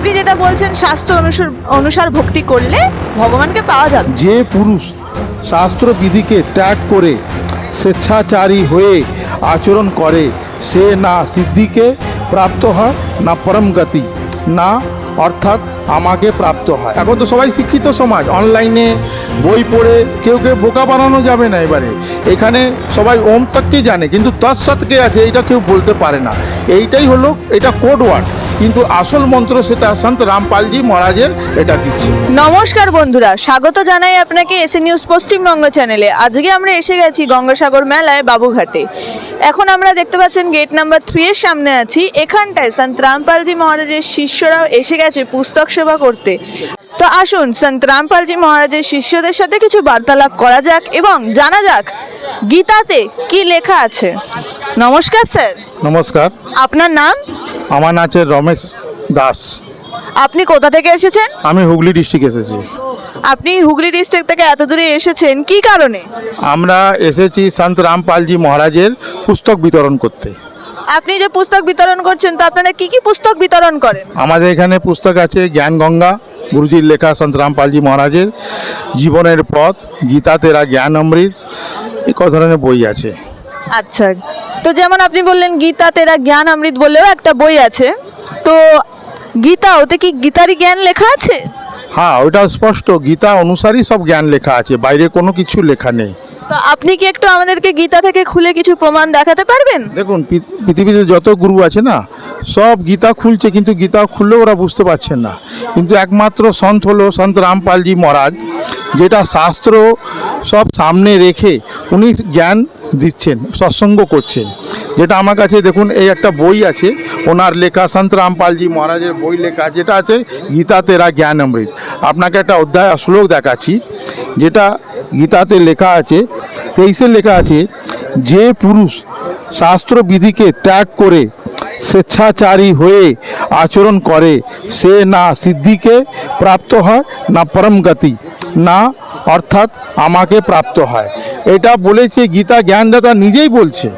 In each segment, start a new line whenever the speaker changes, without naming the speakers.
আপনি যেটা বলছেন শাস্ত্র অনুসার ভক্তি করলে ভগবানকে পাওয়া যাবে।
যে পুরুষ শাস্ত্র বিধিকে ত্যাগ করে স্বেচ্ছাচারী হয়ে আচরণ করে সে না সিদ্ধিকে প্রাপ্ত হয় না পরম গতি, না অর্থাৎ আমাকে প্রাপ্ত হয়। এখন তো সবাই শিক্ষিত সমাজ, অনলাইনে বই পড়ে কেউ বোকা বানানো যাবে না। এবারে এখানে সবাই ওম তককে জানে, কিন্তু তৎসৎকে আছে এটা কেউ বলতে পারে না। এইটাই হলো, এটা কোড ওয়ার্ড, কিন্তু আসল মন্ত্র সেটা সন্ত রামপালজি মহারাজের এটা দিচ্ছে।
নমস্কার বন্ধুরা, স্বাগত জানাই আপনাকে এসএ নিউজ পশ্চিমবঙ্গ চ্যানেলে। আজকে আমরা এসে গেছি গঙ্গাসাগর মেলায় বাবুঘাটে। এখন আমরা দেখতে পাচ্ছেন গেট নাম্বার 3 এর সামনে আছি। এখানটায় সন্ত রামপালজি মহারাজের শিষ্যরাও এসে গেছে পুস্তক সেবা করতে। তো আসুন সন্ত রামপালজি মহারাজের শিষ্যদের সাথে কিছু বার্তালাপ করা যাক এবং জানা যাক গীতাতে কি লেখা আছে। নমস্কার স্যার।
নমস্কার,
আপনার নাম?
আমার নাম আছে রমেশ দাস।
আপনি কোথা থেকে এসেছেন?
আমি হুগলি ডিস্ট্রিক্ট এসেছি।
আপনি হুগলি ডিস্ট্রিক্ট থেকে এত দূরে এসেছেন কি কারণে?
আমরা এসেছি সন্ত রামপালজি মহারাজের পুস্তক বিতরণ করতে।
আপনি যে পুস্তক বিতরণ করছেন, তো আপনারা কি কি পুস্তক বিতরণ করেন?
আমাদের এখানে পুস্তক আছে জ্ঞান গঙ্গা, গুরুজির লেখা সন্ত রামপালজি মহারাজের জীবনের পথ, গীতা তেরা জ্ঞান অমৃত, এই কত ধরনের বই আছে।
আচ্ছা, তো যেমন আপনি বললেন গীতা তেরা জ্ঞান অমৃত বলেও একটা বই আছে, তো গীতা, ওতে কি গীতারই জ্ঞান লেখা আছে?
হ্যাঁ, ওটা স্পষ্ট গীতা অনুসারী সব জ্ঞান লেখা আছে, বাইরে কোনো কিছু লেখা নেই।
তো আপনি কি একটু আমাদেরকে গীতা থেকে খুলে কিছু প্রমাণ দেখাতে পারবেন?
দেখুন, পৃথিবীতে যত গুরু আছে না, সব গীতা খুলছে, কিন্তু গীতা খুললেও ওরা বুঝতে পারছেন না। কিন্তু একমাত্র সন্ত হলো সন্ত রামপালজি মহারাজ, যেটা শাস্ত্র সব সামনে রেখে উনি জ্ঞান দিচ্ছেন, সৎসঙ্গ করছেন। যেটা আমার কাছে দেখুন, এই একটা বই আছে ওনার লেখা, সন্ত রামপালজি মহারাজের বই লেখা, যেটা আছে গীতা তেরা জ্ঞান অমৃত। আপনাকে একটা অধ্যায় শ্লোক দেখাচ্ছি, যেটা গীতাতে লেখা আছে। 23 লেখা আছে, যে পুরুষ শাস্ত্র বিধিকে ত্যাগ করে স্বেচ্ছাচারী হয়ে আচরণ করে সে না সিদ্ধিকে প্রাপ্ত হয় না পরম গতি, না অর্থাৎ আমাকে প্রাপ্ত হয়। এটা বলেছে গীতা জ্ঞানদাতা নিজেই বলছে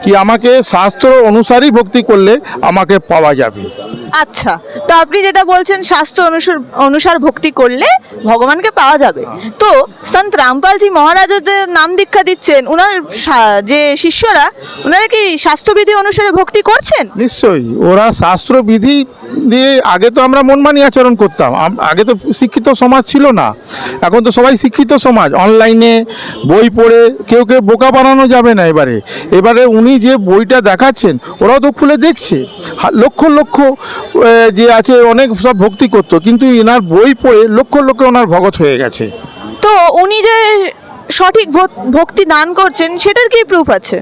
কি আমাকে শাস্ত্র অনুসারী ভক্তি করলে আমাকে পাওয়া যাবে।
আচ্ছা, তো আপনি যেটা বলছেন শাস্ত্র অনুসার ভক্তি করলে ভগবানকে পাওয়া যাবে, তো সন্ত রামপালজি মহারাজদের নাম দীক্ষা দিচ্ছেন, ওনার যে শিষ্যরা, ওনারা কি শাস্ত্রবিধি অনুসারে ভক্তি করছেন?
নিশ্চয়ই, ওরা শাস্ত্রবিধি দিয়ে, আগে তো আমরা মনমানি আচরণ করতাম, আগে তো শিক্ষিত সমাজ ছিল না। এখন তো সবাই শিক্ষিত সমাজ, অনলাইনে বই পড়ে কেউ বোকা বানানো যাবে না। এবারে উনি যে বইটা দেখাচ্ছেন ওরাও তো খুলে দেখছে। লক্ষ লক্ষ যে আছে অনেক সব ভক্তি করতো, কিন্তু এনার বই পড়ে লক্ষ লক্ষ ওনার ভগত হয়ে গেছে।
তো উনি যে সঠিক ভক্তি দান করছেন সেটার কি প্রুফ আছে?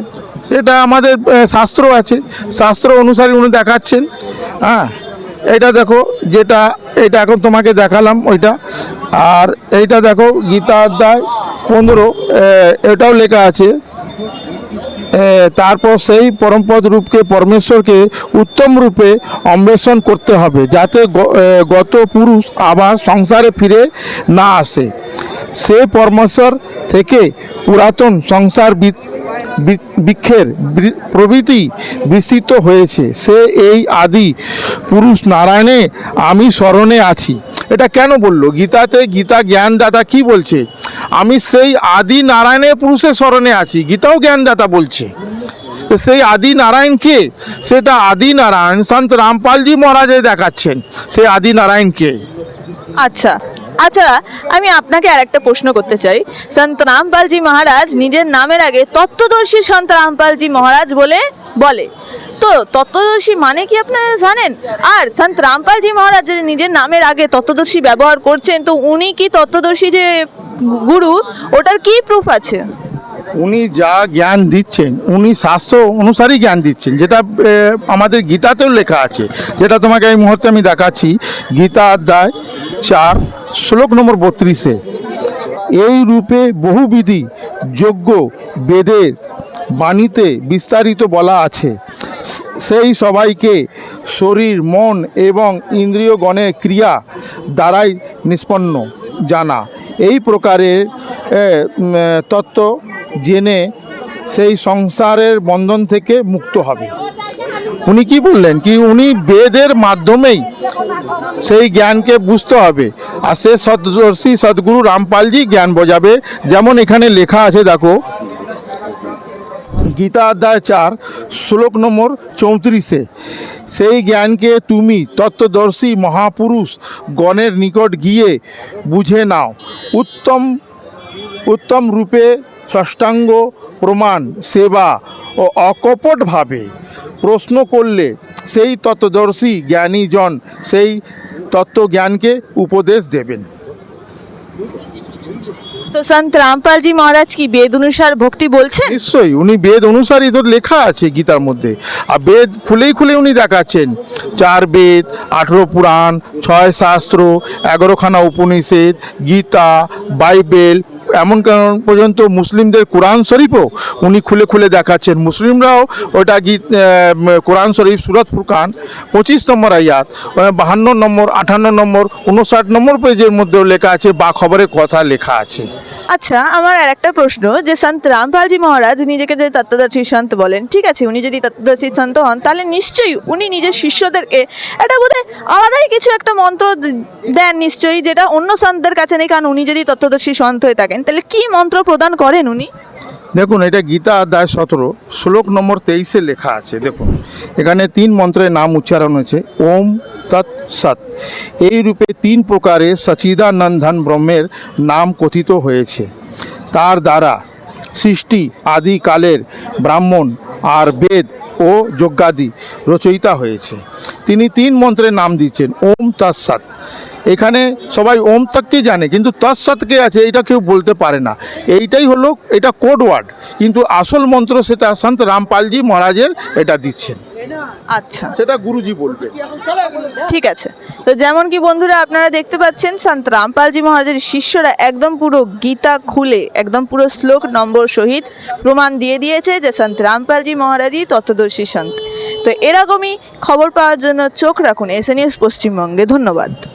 সেটা আমাদের শাস্ত্র আছে, শাস্ত্র অনুসারে উনি দেখাচ্ছেন। হ্যাঁ, এটা দেখো, যেটা এটা এখন তোমাকে দেখালাম ওইটা, আর এইটা দেখো গীতা অধ্যায় 15, এটাও লেখা আছে। তারপর সেই পরমপদ রূপকে, পরমেশ্বরকে উত্তম রূপে অন্বেষণ করতে হবে, যাতে গত পুরুষ আবার সংসারে ফিরে না আসে। সে পরমেশ্বর থেকে পুরাতন সংসার বৃক্ষের প্রভৃতি বিস্তৃত হয়েছে। সে এই আদি পুরুষ নারায়ণে আমি শরণে আছি। এটা কেন বললো? গীতাতে গীতা জ্ঞানদাতা কি বলছে? আমি সেই আদি নারায়ণের পুরুষের শরণে আছি, গীতাও জ্ঞানদাতা বলছে। তো সেই আদি নারায়ণ কে? সেটা আদি নারায়ণ সন্ত রামপালজি মহারাজে দেখাচ্ছেন, সেই আদি নারায়ণ কে।
আচ্ছা আচ্ছা, আমি আপনাকে আরেকটা প্রশ্ন করতে চাই। সন্ত রামপালজি মহারাজ নিজের নামের আগে তত্ত্বদর্শী সন্ত রামপালজি মহারাজ বলে, তো তত্ত্বদর্শী মানে কি আপনারা জানেন? আর সন্ত রামপালজি মহারাজ যে নিজের নামের আগে তত্ত্বদর্শী ব্যবহার করছেন, তো উনি কি তত্ত্বদর্শী যে গুরু, ওটার কি প্রুফ আছে?
উনি যা জ্ঞান দিচ্ছেন উনি শাস্ত্র অনুসারী জ্ঞান দিচ্ছেন, যেটা আমাদের গীতাতেও লেখা আছে, যেটা তোমাকে এই মুহূর্তে আমি দেখাচ্ছি। গীতা অধ্যায় 4 শ্লোক নম্বর 32, এই রূপে বহুবিধি যজ্ঞ বেদের বাণীতে বিস্তারিত বলা আছে। সেই সবাইকে শরীর, মন এবং ইন্দ্রিয়গণের ক্রিয়া দ্বারাই নিষ্পন্ন জানা। এই প্রকারের তত্ত্ব জেনে সেই সংসারের বন্ধন থেকে মুক্ত হবে। উনি কি বললেন কি উনি বেদের মাধ্যমেই সেই জ্ঞানকে বুঝতে হবে, আর সে সদর্শী সদ্গুরু রামপালজি জ্ঞান বোঝাবে। যেমন এখানে লেখা আছে দেখো, গীতা অধ্যায় 4 শ্লোক নম্বর 34-এ, সেই জ্ঞানকে তুমি তত্ত্বদর্শী মহাপুরুষ গণের নিকট গিয়ে বুঝে নাও, উত্তম রূপে ষষ্ঠাঙ্গ প্রমাণ সেবা ও অকপটভাবে প্রশ্ন করলে সেই তত্ত্বদর্শী জ্ঞানীজন সেই তত্ত্বজ্ঞানকে উপদেশ দেবেন।
তো সন্ত রামপাল জি মহারাজ কি বেদ অনুসার ভক্তি বলছেন?
নিশ্চয়ই, উনি বেদ অনুসারী তো লেখা আছে গীতার মধ্যে, আর বেদ খুলেই খুলে উনি দেখাচ্ছেন 4 বেদ, 18 পুরাণ, 6 শাস্ত্র, 11খানা উপনিষেদ, গীতা, বাইবেল, এমন পর্যন্ত মুসলিমদের কোরআন শরীফও উনি খুলে খুলে দেখাচ্ছেন। মুসলিমরাও ওটা কোরআন শরীফ সুরত ফুরকান 25 নম্বর আয়াত, 52 নম্বর, 58 নম্বর, 59 নম্বর পেজের মধ্যেও লেখা আছে, বা খবরের কথা লেখা আছে।
আচ্ছা, আমার আর একটা প্রশ্ন, যে সন্ত রামপাল জি মহারাজ নিজেকে যে তত্ত্বদর্শী সন্ত বলেন, ঠিক আছে, উনি যদি তত্ত্বদর্শী সন্ত হন তাহলে নিশ্চয়ই উনি নিজের শিষ্যদেরকে এটা বোধহয় আলাদাই কিছু একটা মন্ত্র দেন নিশ্চয়ই, যেটা অন্য সন্তদের কাছে নেই। কারণ উনি যদি তত্ত্বদর্শী সন্ত হয়ে থাকেন তাহলে কি মন্ত্র প্রদান করেন উনি?
দেখুন, এটা গীতা অধ্যায় 17 শ্লোক নম্বর 23-এ লেখা আছে। দেখুন, এখানে 3 মন্ত্রের নাম উচ্চারণ হয়েছে, ওম তৎ সৎ। এই রূপে 3 প্রকারে সচিদানন্দন ব্রহ্মের নাম কথিত হয়েছে। তার দ্বারা সৃষ্টি আদিকালের ব্রাহ্মণ আর বেদ ও যজ্ঞাদি রচয়িতা হয়েছে। তিনি 3 মন্ত্রের নাম দিচ্ছেন, ওম তৎ সৎ। এখানে সবাই ওম তককে জানে, কিন্তু তৎসৎকে আছে এটা কেউ বলতে পারে না। এইটাই হলো, এটা কোড ওয়ার্ড, কিন্তু আসল মন্ত্র সেটা সন্ত রামপালজি মহারাজের এটা দিচ্ছেন।
আচ্ছা,
সেটা গুরুজি বলবে।
ঠিক আছে। তো যেমন কি বন্ধুরা আপনারা দেখতে পাচ্ছেন, সন্ত রামপালজি মহারাজের শিষ্যরা একদম পুরো গীতা খুলে একদম পুরো শ্লোক নম্বর সহিত প্রমাণ দিয়ে দিয়েছে যে সন্ত রামপালজি মহারাজই তত্ত্বদর্শী সন্ত। তো এরকমই খবর পাওয়ার জন্য চোখ রাখুন এসএ নিউজ পশ্চিমবঙ্গে। ধন্যবাদ।